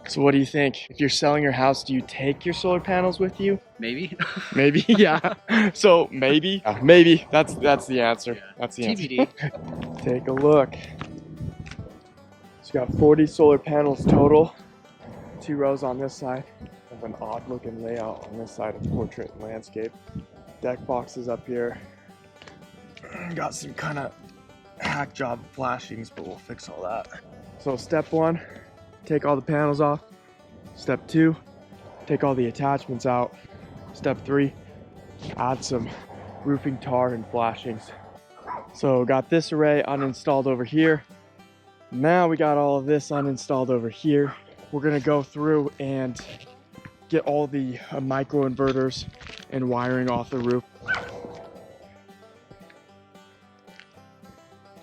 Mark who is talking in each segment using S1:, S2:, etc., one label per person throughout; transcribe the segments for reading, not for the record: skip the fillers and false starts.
S1: So what do you think? If you're selling your house, do you take your solar panels with you?
S2: Maybe.
S1: Maybe, yeah. So maybe, maybe. That's the answer.
S2: Yeah.
S1: That's the
S2: TBD.
S1: answer. Take a look. So you got 40 solar panels total. 2 rows on this side. Of an odd looking layout on this side of portrait and landscape. Deck boxes up here. Got some kind of hack job flashings, but we'll fix all that. So step 1, take all the panels off. Step 2, take all the attachments out. Step 3, add some roofing tar and flashings. So got this array uninstalled over here. Now we got all of this uninstalled over here. We're gonna go through and get all the micro inverters and wiring off the roof.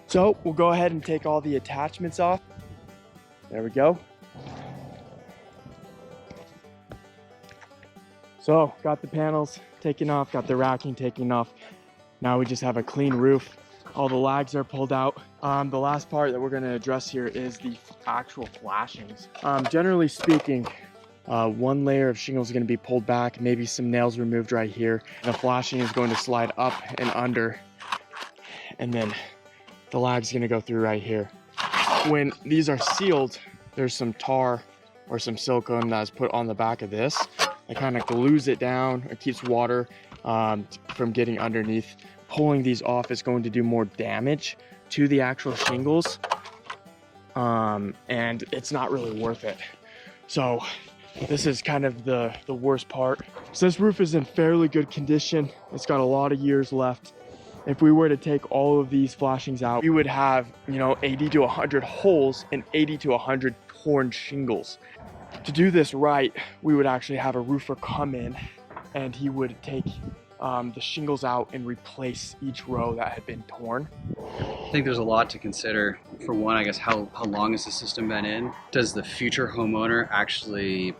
S1: So we'll go ahead and take all the attachments off. There we go. So got the panels taken off, got the racking taken off. Now we just have a clean roof. All the lags are pulled out. The last part that we're gonna address here is the actual flashings. Generally speaking, 1 layer of shingles is gonna be pulled back, maybe some nails removed right here. And the flashing is going to slide up and under. And then the lag's gonna go through right here. When these are sealed, there's some tar or some silicone that is put on the back of this. It kind of glues it down. It keeps water from getting underneath. Pulling these off is going to do more damage to the actual shingles. And it's not really worth it. So this is kind of the worst part. So this roof is in fairly good condition. It's got a lot of years left. If we were to take all of these flashings out, we would have, 80 to 100 holes and 80 to 100 torn shingles. To do this right, we would actually have a roofer come in and he would take the shingles out and replace each row that had been torn.
S2: I think there's a lot to consider. For one, I guess how long has the system been in? Does the future homeowner actually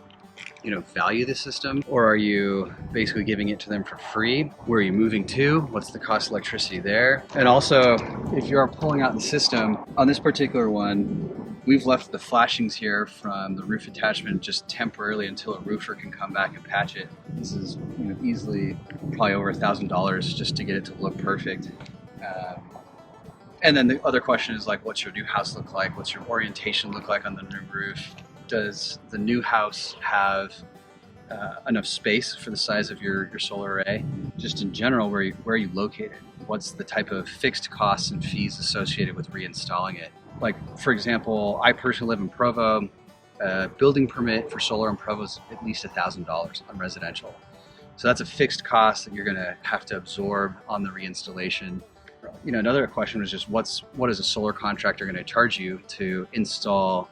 S2: value the system, or are you basically giving it to them for free? Where are you moving to? What's the cost of electricity there? And also, if you are pulling out the system, on this particular one, we've left the flashings here from the roof attachment just temporarily until a roofer can come back and patch it. This is easily probably over $1,000 just to get it to look perfect. And then the other question is like, what's your new house look like? What's your orientation look like on the new roof? Does the new house have enough space for the size of your solar array? Just in general, where are you located? What's the type of fixed costs and fees associated with reinstalling it? Like, for example, I personally live in Provo. Building permit for solar in Provo is at least $1,000 on residential. So that's a fixed cost that you're gonna have to absorb on the reinstallation. Another question was just what is a solar contractor gonna charge you to install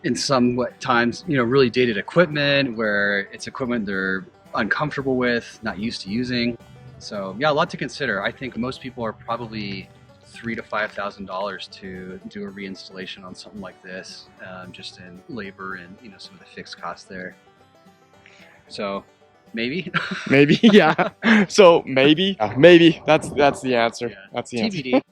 S2: in some times, really dated equipment where it's equipment they're uncomfortable with, not used to using. So yeah, a lot to consider. I think most people are probably $3,000 to $5,000 to do a reinstallation on something like this, just in labor and some of the fixed costs there. So maybe.
S1: Maybe, yeah. So maybe, maybe. That's the answer.
S2: Yeah.
S1: That's the
S2: TBD.
S1: answer.